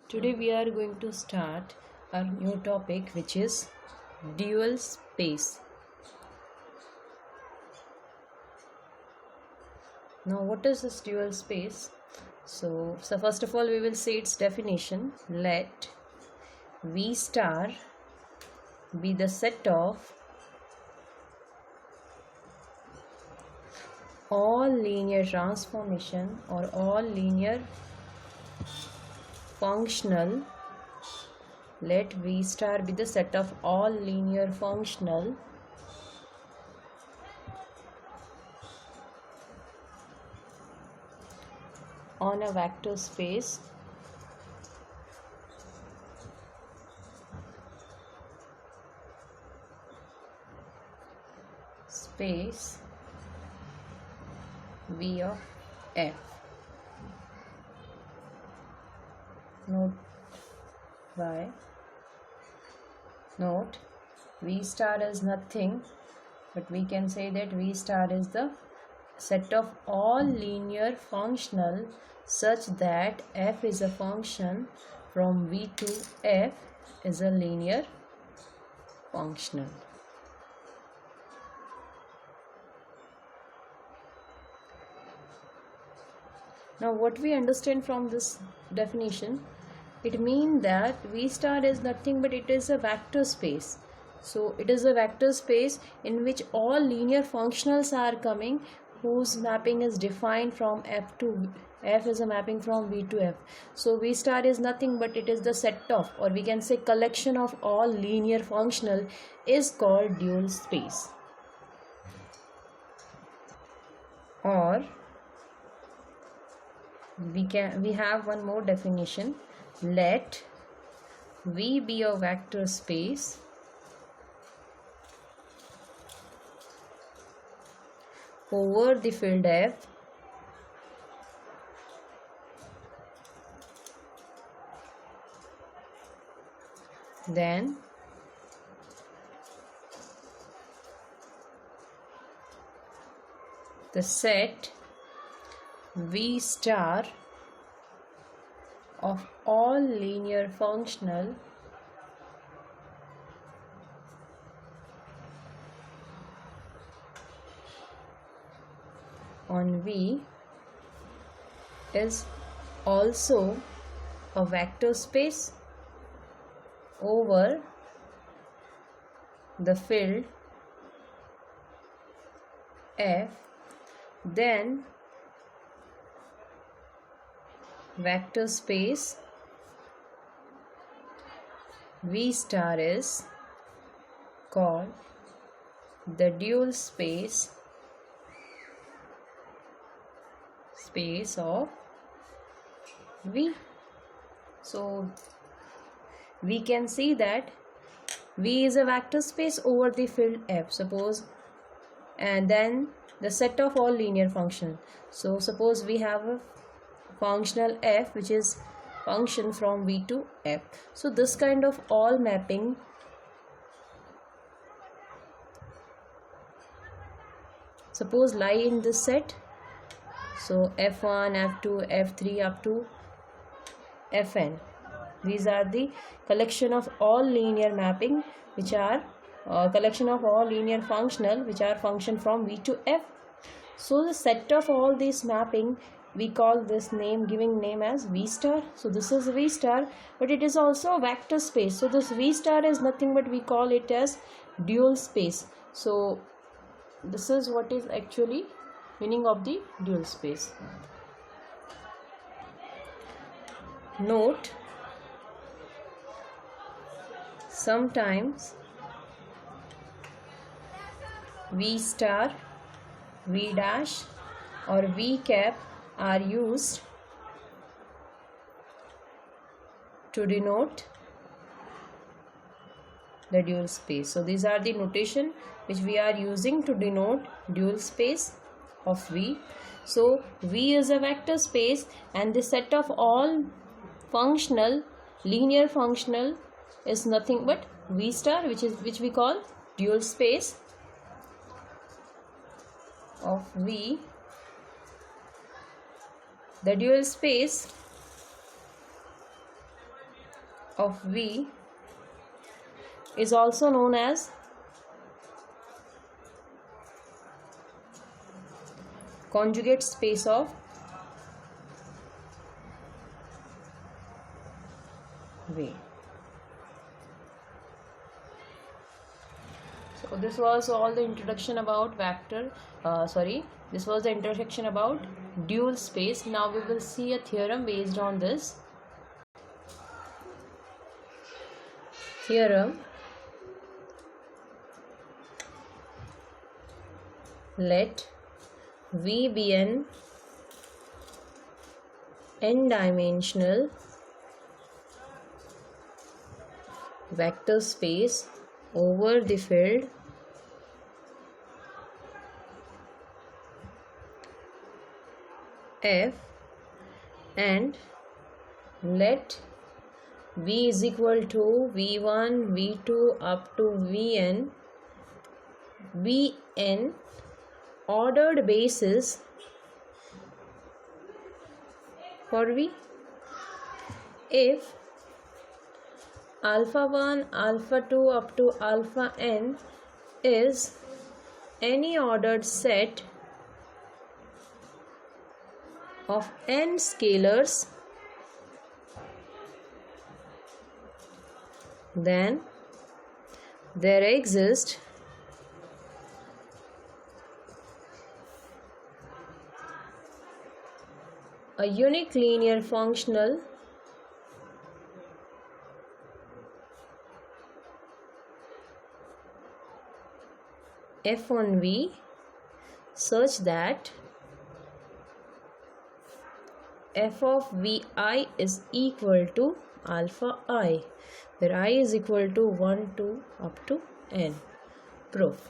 Today we are going to start our new topic, which is dual space. Now what is this dual space? So first of all we will say its definition. Let V star be the set of all linear transformation or all linear functional. Let V star be the set of all linear functional on a vector space V of F. Note V star is nothing, but we can say that V star is the set of all linear functional such that F is a function from V to F is a linear functional. Now what we understand from this definition, it means that V star is nothing but it is a vector space. So it is a vector space in which all linear functionals are coming, whose mapping is defined from F to F is a mapping from V to F. So V star is nothing but it is the set of, or we can say collection of all linear functional is called dual space. Or we have one more definition. Let V be a vector space over the field F then the set V star of all linear functional on V is also a vector space over the field F, then vector space V star is called the dual space of V. So we can see that V is a vector space over the field F, suppose, and then the set of all linear function. So suppose we have a functional F which is function from V to F. So this kind of all mapping suppose lie in this set. So F1, F2, F3 up to Fn. These are the collection of all linear mapping which are collection of all linear functional which are function from V to F. So the set of all these mapping, we call this name, giving name as V star. So this is V star, but it is also a vector space. So this V star is nothing but we call it as dual space. So this is what is actually meaning of the dual space. Note, sometimes V star, V dash or V cap are used to denote the dual space. So these are the notation which we are using to denote dual space of V. So V is a vector space and the set of all functional linear functional is nothing but V star, which we call dual space of V. The dual space of V is also known as conjugate space of V. So this was all the introduction about this was the introduction about dual space. Now we will see a theorem based on this. Theorem: let V be an n-dimensional vector space over the field F, and let V is equal to V1, V2 up to Vn be an ordered basis for V. If alpha 1, alpha 2 up to alpha n is any ordered set of n scalars, then there exists a unique linear functional f on V such that f of Vi is equal to alpha I, where I is equal to 1, 2 up to n. Proof.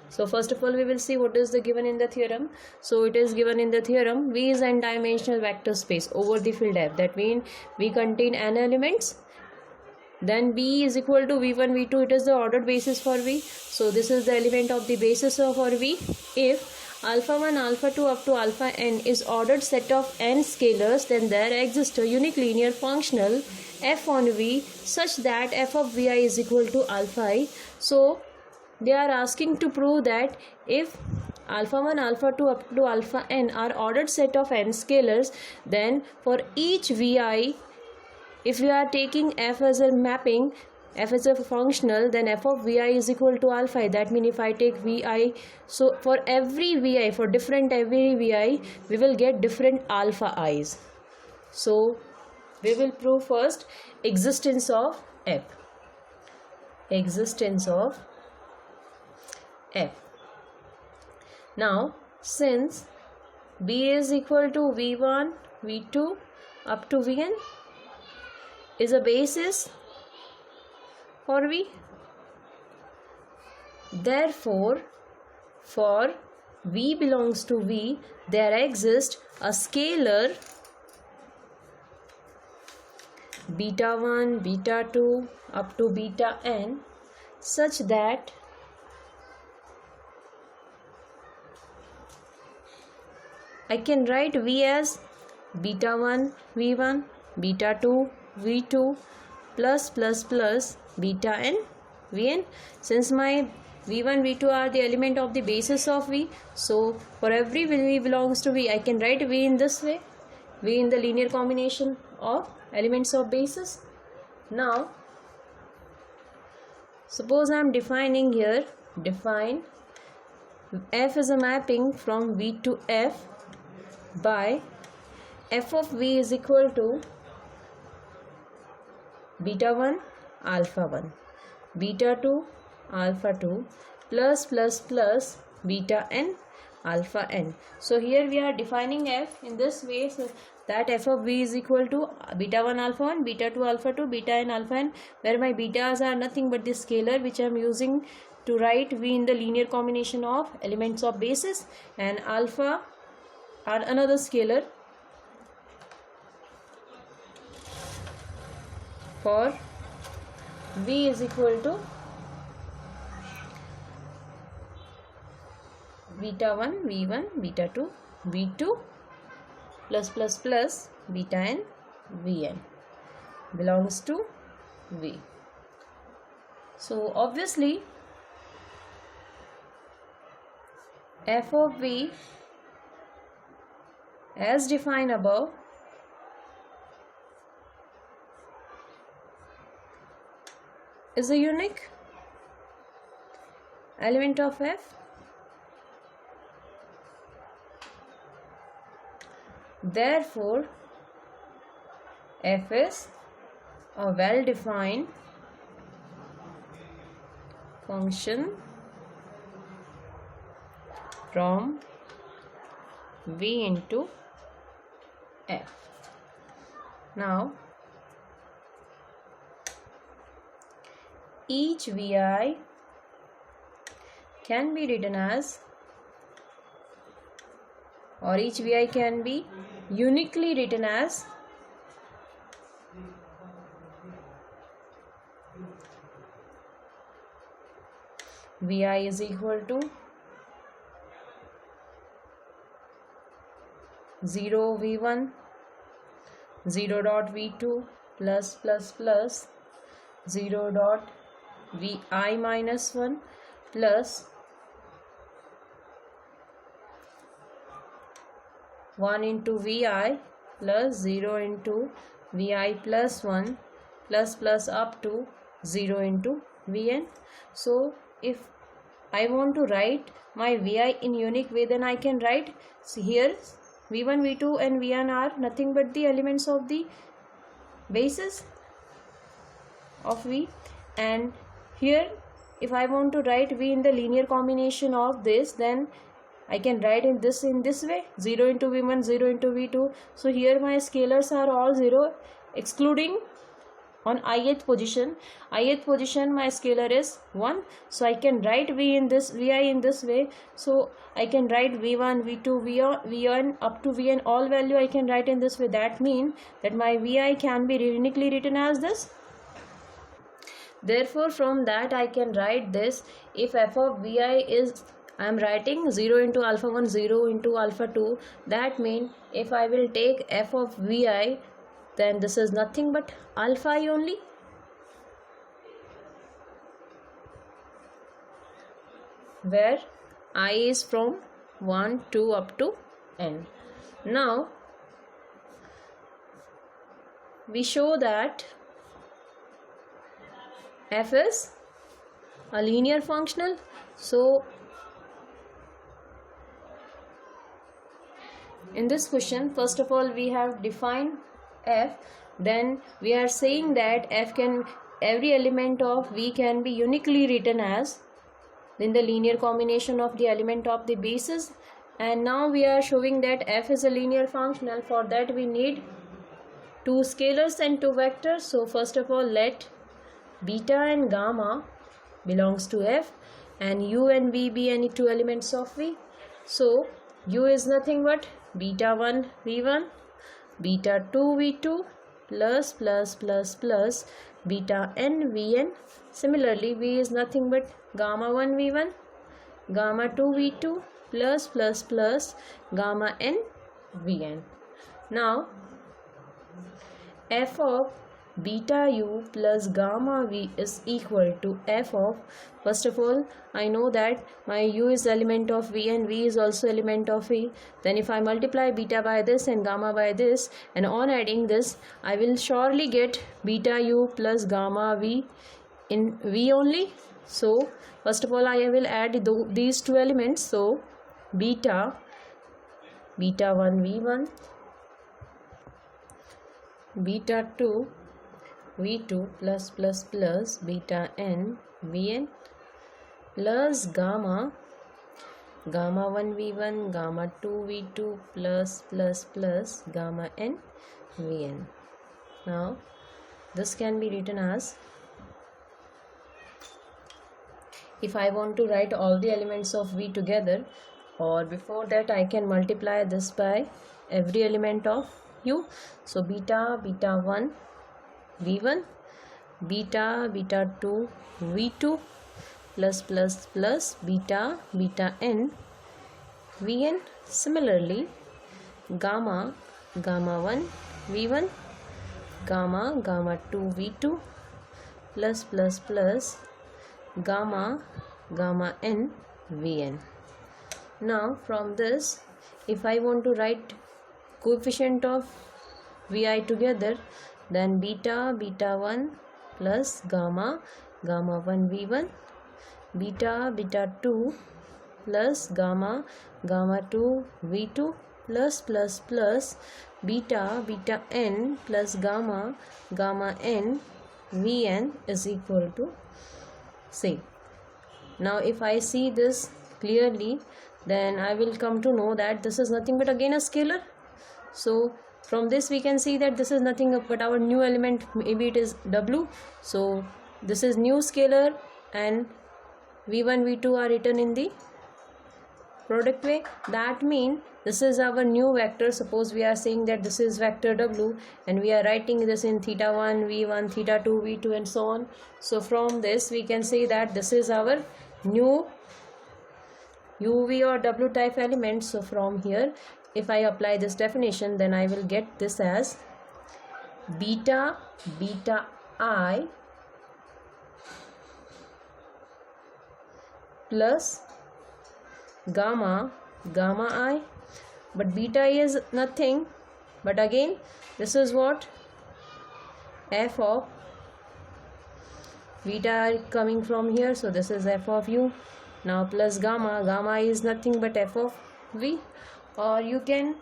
So first of all we will see what is the given in the theorem. So it is given in the theorem: V is an n-dimensional vector space over the field F. That means V contain n elements. Then B is equal to V1, V2. It is the ordered basis for V. So this is the element of the basis for V. If alpha 1, alpha 2 up to alpha n is ordered set of n scalars, then there exists a unique linear functional f on V such that f of Vi is equal to alpha I. So they are asking to prove that if alpha 1, alpha 2 up to alpha n are ordered set of n scalars, then for each Vi, if we are taking f as a mapping, f as a functional, then f of Vi is equal to alpha I. That means if I take Vi, so for every Vi, for different every Vi, we will get different alpha i's. So we will prove first existence of f. Existence of f. Now since B is equal to V1, V2 up to Vn is a basis for V, therefore for V belongs to V, there exists a scalar beta 1, beta 2 up to beta n such that I can write V as beta 1 V1, beta 2 V2 plus beta n Vn. Since my V1, V2 are the element of the basis of V, so for every V belongs to V, I can write V in this way, V in the linear combination of elements of basis. Now suppose I am defining here, define f is a mapping from V to F by f of V is equal to beta 1 alpha 1, beta 2 alpha 2 plus beta n alpha n. So here we are defining f in this way, so that f of V is equal to beta 1 alpha 1, beta 2 alpha 2, beta n alpha n, where my betas are nothing but the scalar which I am using to write V in the linear combination of elements of basis, and alpha are another scalar for V is equal to beta 1 V1, beta 2 V2 plus beta n Vn. belongs to V. So obviously f of V as defined above is a unique element of F. Therefore, F is a well-defined function from V into F. Now, each Vi can be written as, or each Vi can be uniquely written as Vi is equal to 0 V1 0 dot V2 plus 0 dot Vi minus 1 plus 1 into Vi plus 0 into Vi plus 1 plus up to 0 into Vn. So if I want to write my Vi in unique way, then I can write here V1, V2 and Vn are nothing but the elements of the bases of V, and here if I want to write V in the linear combination of this, then I can write in this way, 0 into V1, 0 into V2. So here my scalars are all 0 excluding on ith position. Ith position my scalar is 1, so I can write Vi in this way. So I can write V1, V2, Vn up to Vn, all value I can write in this way. That means that my Vi can be uniquely written as this. Therefore from that I can write this. If f of Vi is, I am writing 0 into alpha 1, 0 into alpha 2. That means if I will take f of Vi, then this is nothing but alpha I only. Where I is from 1, 2 up to n. Now we show that f is a linear functional. So in this question, first of all we have defined f, then we are saying that every element of V can be uniquely written as in the linear combination of the element of the bases. And now we are showing that f is a linear functional. For that we need two scalars and two vectors. So first of all, let beta and gamma belongs to f and u and v be any two elements of V. So u is nothing but beta 1 V1, beta 2 V2 plus beta n Vn. Similarly, V is nothing but gamma 1 V1, gamma 2 V2 plus gamma n Vn. Now f of beta u plus gamma v is equal to f of, first of all I know that my u is element of V and v is also element of V. Then if I multiply beta by this and gamma by this, and on adding this I will surely get beta u plus gamma v in V only. So first of all I will add these two elements. So beta 1 V1, beta 2 V2 plus beta n Vn plus gamma 1 V1, gamma 2 V2 plus gamma n Vn. Now this can be written as, if I want to write all the elements of V together, or before that I can multiply this by every element of U. So beta 1 V1, beta 2 V2 plus beta n Vn. Similarly, gamma 1 V1, gamma gamma 2 v2 plus plus plus gamma gamma n vn. Now from this, if I want to write coefficient of vi together, then beta beta 1 plus gamma gamma 1 v1, beta beta 2 plus gamma gamma 2 v2 plus plus plus beta beta n plus gamma gamma n vn is equal to same. Now if I see this clearly, then I will come to know that this is nothing but again a scalar. So from this we can see that this is nothing but our new element, maybe it is w. So this is new scalar and v1 v2 are written in the product way. That means this is our new vector. Suppose we are saying that this is vector w and we are writing this in theta 1 v1, theta 2 v2 and so on. So from this we can say that this is our new uv or w type element. So from here, if I apply this definition, then I will get this as beta beta I plus gamma gamma I, but beta is nothing but again this is what f of beta coming from here, so this is f of u. Now plus gamma gamma is nothing but f of v, or you can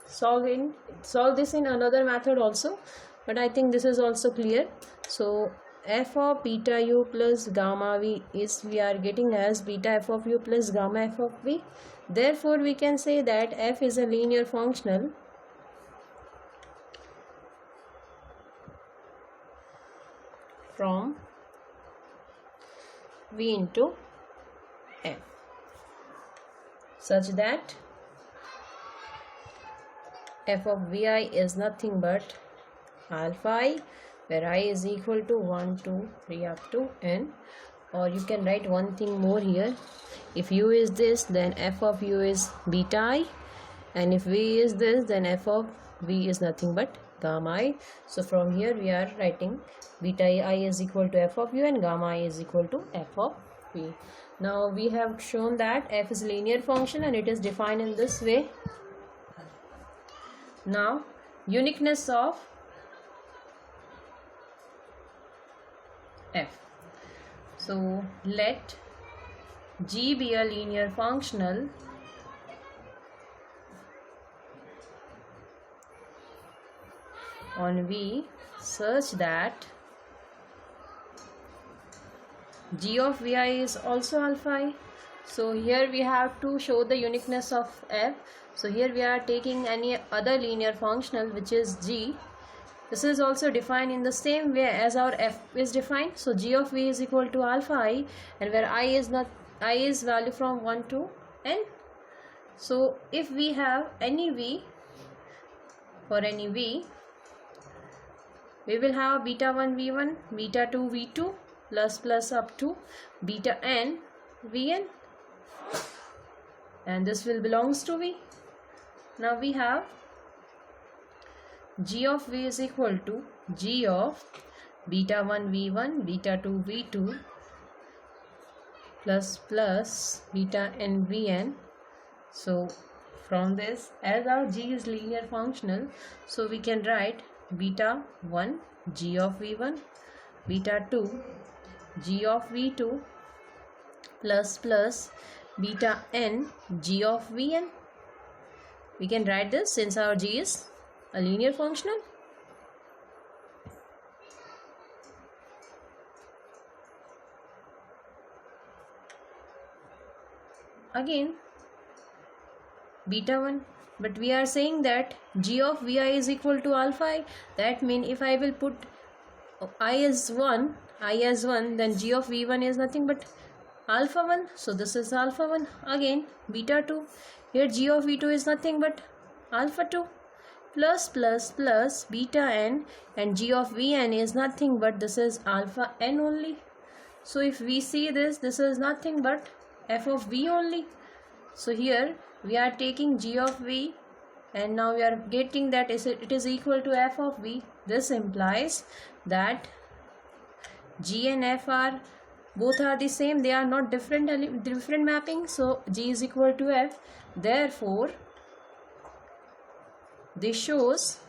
solve this in another method also, but I think this is also clear. So f of beta u plus gamma v is we are getting as beta f of u plus gamma f of v. Therefore we can say that f is a linear functional from v into f, such that f of vi is nothing but alpha I, where I is equal to 1 2 3 up to n. Or you can write one thing more here. If u is this, then f of u is beta I, and if v is this, then f of v is nothing but gamma I. So from here we are writing beta I is equal to f of u and gamma I is equal to f of v. Now we have shown that f is a linear function and it is defined in this way. Now uniqueness of f. So let G be a linear functional on V such that G of Vi is also alpha I. So here we have to show the uniqueness of f. So here we are taking any other linear functional which is G. This is also defined in the same way as our f is defined. So G of V is equal to alpha I, and where I is value from 1 to n. So if we have any v, for any v, we will have beta 1 v1, beta 2 v2 plus up to beta n vn, and this will belongs to v. Now we have G of v is equal to G of beta 1 v1, beta 2 v2 plus beta n vn. So from this, as our G is linear functional, so we can write beta 1 G of v1, beta 2 G of v2 plus beta n G of vn. We can write this since our G is a linear functional. Again beta 1, but we are saying that G of Vi is equal to alpha I. That means if I will put I as 1, then G of v1 is nothing but alpha 1. So this is alpha 1. Again beta 2, here G of v2 is nothing but alpha 2 plus beta n, and G of vn is nothing but this is alpha n only. So if we see this is nothing but f of v only. So here we are taking G of v and now we are getting that it is equal to f of v. This implies that G and F are both are the same, they are not different mapping, so G is equal to F. Therefore this shows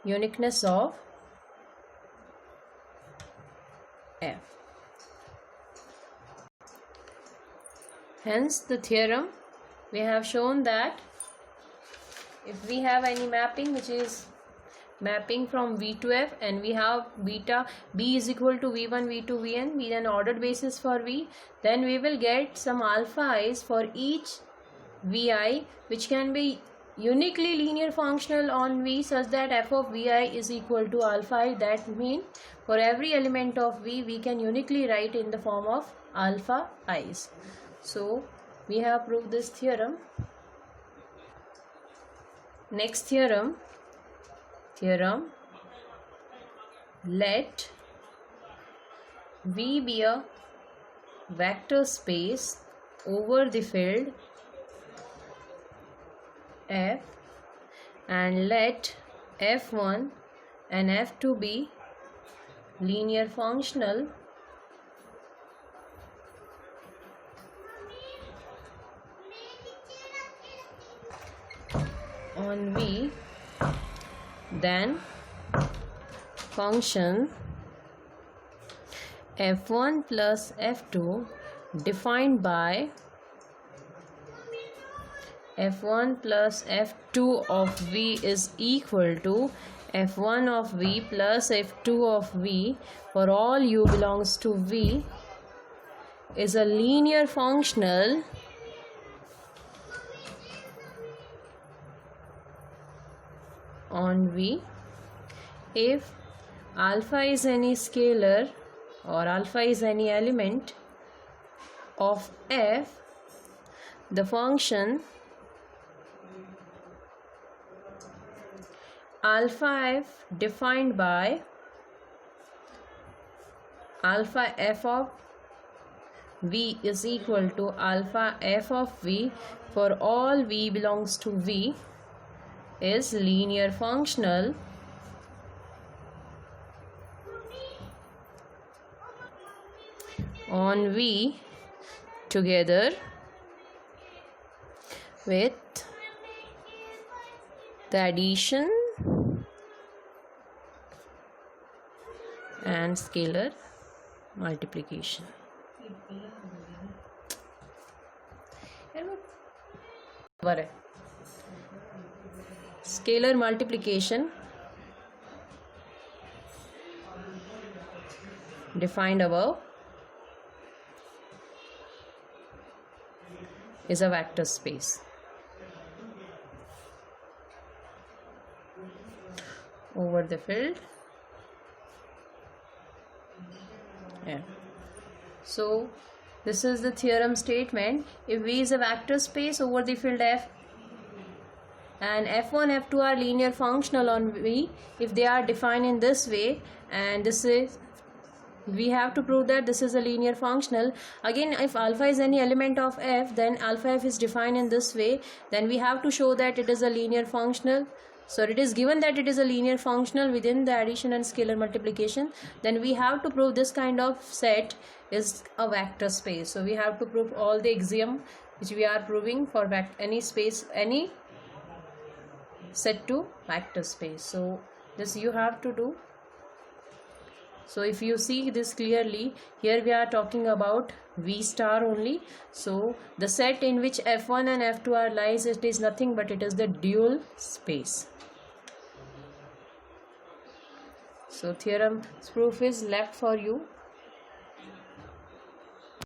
uniqueness of F. Hence the theorem, we have shown that if we have any mapping which is mapping from V to F, and we have beta B is equal to V1, V2, Vn, be an ordered basis for V, then we will get some alpha i's for each Vi which can be uniquely linear functional on V, such that f of Vi is equal to alpha I. That means for every element of V we can uniquely write in the form of alpha i's. So we have proved this theorem. Next theorem, let V be a vector space over the field F, and let F1 and F2 be linear functional on V, then function F1 plus F2 defined by F1 plus F2 of V is equal to F1 of V plus F2 of V for all u belongs to V is a linear functional on V if alpha is any scalar or alpha is any element of F. The function alpha f defined by alpha f of V is equal to alpha f of V for all V belongs to V is linear functional on V together with the addition and scalar multiplication. Scalar multiplication defined above is a vector space over the field F. So this is the theorem statement. If V is a vector space over the field F and F1, F2 are linear functional on V, if they are defined in this way, and this is, we have to prove that this is a linear functional. Again, if alpha is any element of F, then alpha F is defined in this way, then we have to show that it is a linear functional. So it is given that it is a linear functional within the addition and scalar multiplication, then we have to prove this kind of set is a vector space. So we have to prove all the axiom which we are proving for any space, any set to vector space. So this you have to do. So if you see this clearly, here we are talking about V star only. So the set in which F1 and F2 are lies, it is nothing but it is the dual space. So theorem's proof is left for you.